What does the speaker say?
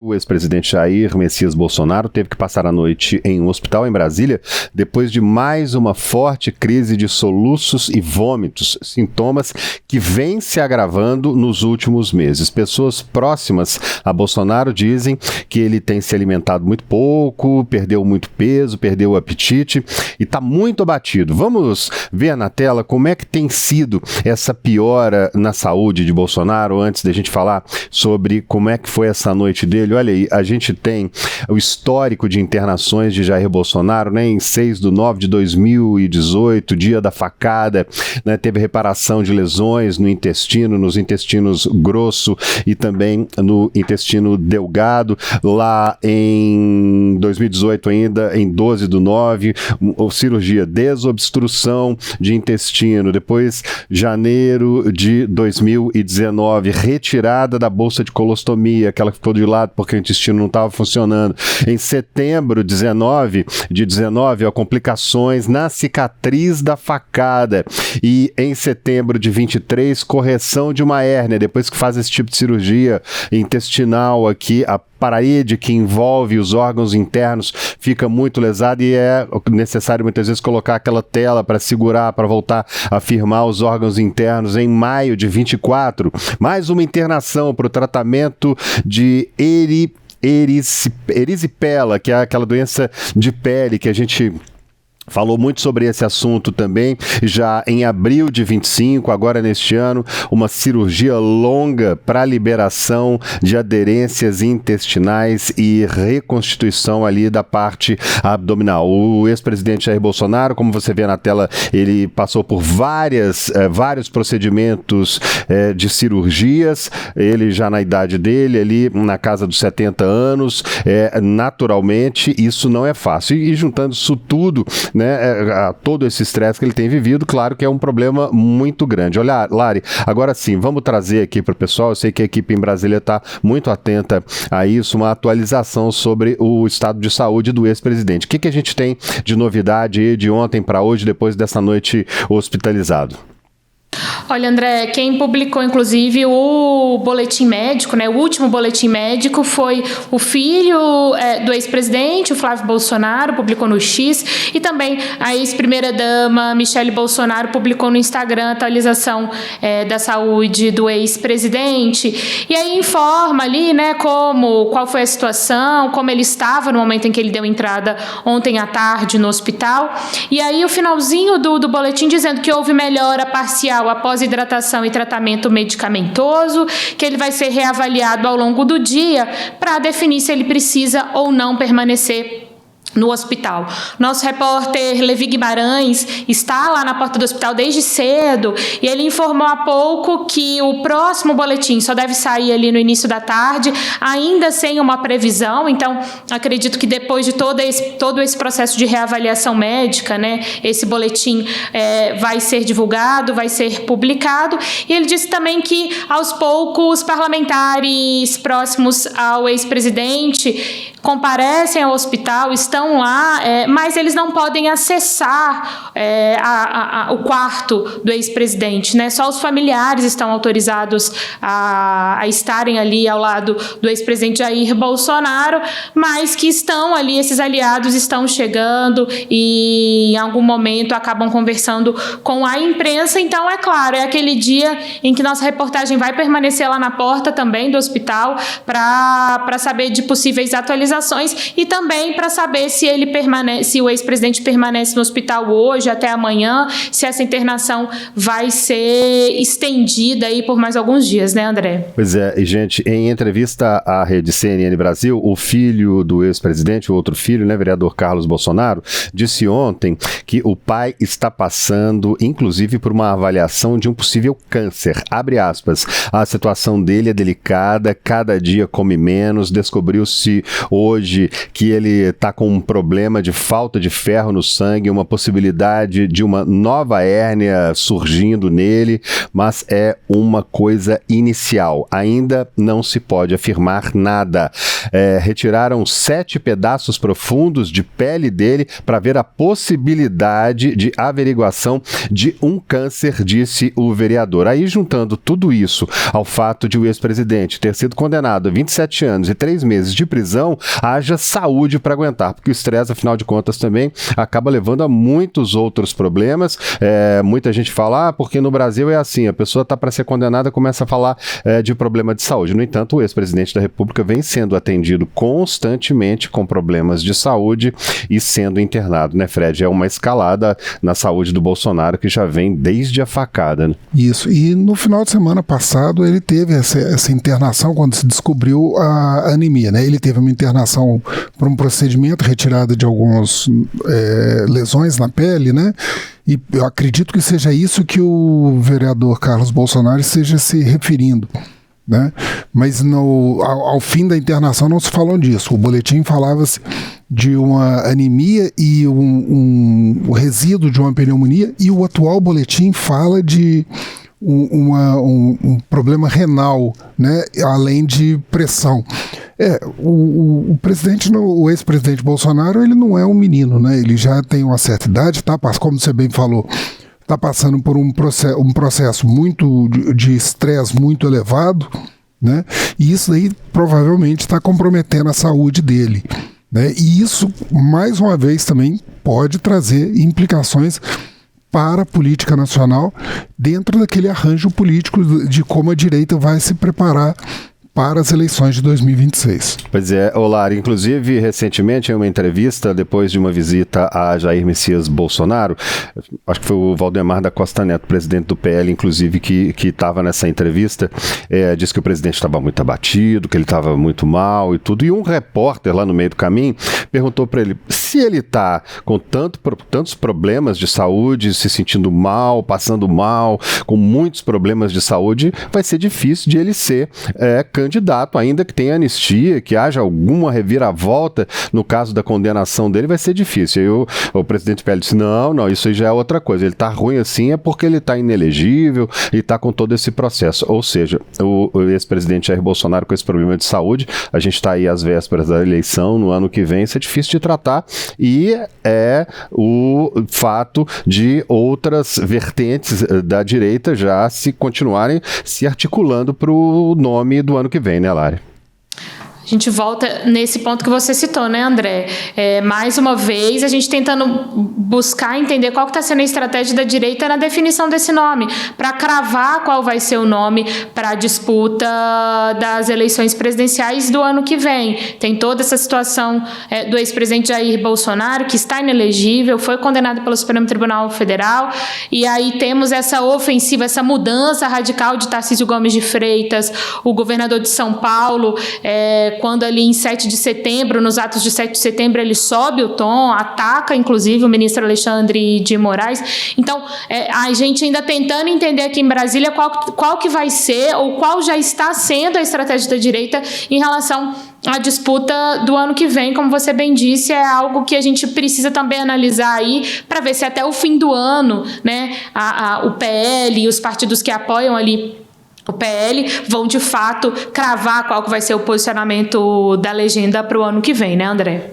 O ex-presidente Jair Messias Bolsonaro teve que passar a noite em um hospital em Brasília depois de mais uma forte crise de soluços e vômitos, sintomas que vêm se agravando nos últimos meses. Pessoas próximas a Bolsonaro dizem que ele tem se alimentado muito pouco, perdeu muito peso, perdeu o apetite e está muito abatido. Vamos ver na tela como é que tem sido essa piora na saúde de Bolsonaro antes da gente falar sobre como é que foi essa noite dele. Olha aí, a gente tem o histórico de internações de Jair Bolsonaro, né, em 6/9/2018, dia da facada, né, teve reparação de lesões no intestino, nos intestinos grosso e também no intestino delgado. Lá em 2018 ainda, em 12/9, cirurgia, desobstrução de intestino. Depois, janeiro de 2019, retirada da bolsa de colostomia, aquela que ficou de lado porque o intestino não estava funcionando. Em setembro de 19, complicações na cicatriz da facada. E em setembro de 23, correção de uma hérnia. Depois que faz esse tipo de cirurgia intestinal aqui, a parede que envolve os órgãos internos fica muito lesada e é necessário muitas vezes colocar aquela tela para segurar, para voltar a firmar os órgãos internos. Em maio de 24, mais uma internação para o tratamento de erisipela, que é aquela doença de pele que a gente falou muito sobre esse assunto também, já em abril de 25, agora neste ano, uma cirurgia longa para liberação de aderências intestinais e reconstituição ali da parte abdominal. O ex-presidente Jair Bolsonaro, como você vê na tela, ele passou por vários procedimentos de cirurgias, ele já na idade dele, ali na casa dos 70 anos, naturalmente isso não é fácil. E juntando isso tudo, né, todo esse estresse que ele tem vivido, claro que é um problema muito grande. Olha, Lari, agora sim, vamos trazer aqui para o pessoal, eu sei que a equipe em Brasília está muito atenta a isso, uma atualização sobre o estado de saúde do ex-presidente. O que a gente tem de novidade aí de ontem para hoje, depois dessa noite hospitalizado? Olha, André, quem publicou, inclusive, o boletim médico, né, o último boletim médico foi o filho do ex-presidente, o Flávio Bolsonaro, publicou no X, e também a ex-primeira-dama Michele Bolsonaro publicou no Instagram a atualização da saúde do ex-presidente, e aí informa ali, né, qual foi a situação, como ele estava no momento em que ele deu entrada ontem à tarde no hospital, e aí o finalzinho do boletim dizendo que houve melhora parcial após hidratação e tratamento medicamentoso, que ele vai ser reavaliado ao longo do dia para definir se ele precisa ou não permanecer no hospital. Nosso repórter Levi Guimarães está lá na porta do hospital desde cedo e ele informou há pouco que o próximo boletim só deve sair ali no início da tarde, ainda sem uma previsão. Então, acredito que depois de todo esse processo de reavaliação médica, né, esse boletim vai ser divulgado, vai ser publicado. E ele disse também que, aos poucos, parlamentares próximos ao ex-presidente comparecem ao hospital, estão lá, mas eles não podem acessar o quarto do ex-presidente, né? Só os familiares estão autorizados a estarem ali ao lado do ex-presidente Jair Bolsonaro, mas que estão ali, esses aliados estão chegando e em algum momento acabam conversando com a imprensa. Então, é claro, é aquele dia em que nossa reportagem vai permanecer lá na porta também do hospital para saber de possíveis atualizações e também para saber se o ex-presidente permanece no hospital hoje até amanhã, se essa internação vai ser estendida aí por mais alguns dias, né, André? Pois é, e gente, em entrevista à rede CNN Brasil, o filho do ex-presidente, o outro filho, né, vereador Carlos Bolsonaro, disse ontem que o pai está passando, inclusive, por uma avaliação de um possível câncer. Abre aspas, a situação dele é delicada, cada dia come menos, descobriu-se hoje que ele está com um problema de falta de ferro no sangue, uma possibilidade de uma nova hérnia surgindo nele, mas é uma coisa inicial. Ainda não se pode afirmar nada. retiraram 7 pedaços profundos de pele dele para ver a possibilidade de averiguação de um câncer, disse o vereador. Aí, juntando tudo isso ao fato de o ex-presidente ter sido condenado a 27 anos e 3 meses de prisão, haja saúde para aguentar, porque o estresse, afinal de contas, também acaba levando a muitos outros problemas. Muita gente fala, porque no Brasil é assim, a pessoa está para ser condenada, começa a falar de problema de saúde. No entanto, o ex-presidente da República vem sendo atendido constantemente com problemas de saúde e sendo internado, né, Fred? É uma escalada na saúde do Bolsonaro que já vem desde a facada, né? Isso, e no final de semana passado ele teve essa internação quando se descobriu a anemia, né? Ele teve uma internação por um procedimento, retirada de algumas lesões na pele, né? E eu acredito que seja isso que o vereador Carlos Bolsonaro esteja se referindo, né? Mas ao fim da internação não se falou disso. O boletim falava-se de uma anemia e um resíduo de uma pneumonia, e o atual boletim fala de um problema renal, né, além de pressão. O ex-presidente Bolsonaro, ele não é um menino, né? Ele já tem uma certa idade, como você bem falou, está passando por um processo muito de estresse muito elevado, né? E isso aí provavelmente está comprometendo a saúde dele, né? E isso, mais uma vez, também pode trazer implicações para a política nacional dentro daquele arranjo político de como a direita vai se preparar para as eleições de 2026. Pois é, Olar, inclusive recentemente em uma entrevista, depois de uma visita a Jair Messias Bolsonaro, acho que foi o Valdemar da Costa Neto, presidente do PL, inclusive, que estava nessa entrevista, disse que o presidente estava muito abatido, que ele estava muito mal e tudo, e um repórter lá no meio do caminho perguntou para ele se ele está com tantos problemas de saúde, se sentindo mal, passando mal, com muitos problemas de saúde, vai ser difícil de ele ser candidato, ainda que tenha anistia, que haja alguma reviravolta no caso da condenação dele, vai ser difícil. Aí o presidente PL disse, não, isso aí já é outra coisa, ele está ruim assim é porque ele está inelegível e está com todo esse processo. Ou seja, o ex-presidente Jair Bolsonaro com esse problema de saúde, a gente está aí às vésperas da eleição, no ano que vem, isso é difícil de tratar, e é o fato de outras vertentes da direita já continuarem se articulando para o nome do ano que vem, né, Lari? A gente volta nesse ponto que você citou, né, André? Mais uma vez, a gente tentando buscar entender qual que está sendo a estratégia da direita na definição desse nome, para cravar qual vai ser o nome para a disputa das eleições presidenciais do ano que vem. Tem toda essa situação do ex-presidente Jair Bolsonaro, que está inelegível, foi condenado pelo Supremo Tribunal Federal, e aí temos essa ofensiva, essa mudança radical de Tarcísio Gomes de Freitas, o governador de São Paulo, quando ali em 7 de setembro, nos atos de 7 de setembro, ele sobe o tom, ataca inclusive o ministro Alexandre de Moraes. Então, a gente ainda tentando entender aqui em Brasília qual que vai ser, ou qual já está sendo a estratégia da direita em relação à disputa do ano que vem. Como você bem disse, é algo que a gente precisa também analisar aí, para ver se até o fim do ano, né, o PL e os partidos que apoiam ali o PL vão, de fato, cravar qual que vai ser o posicionamento da legenda para o ano que vem, né, André?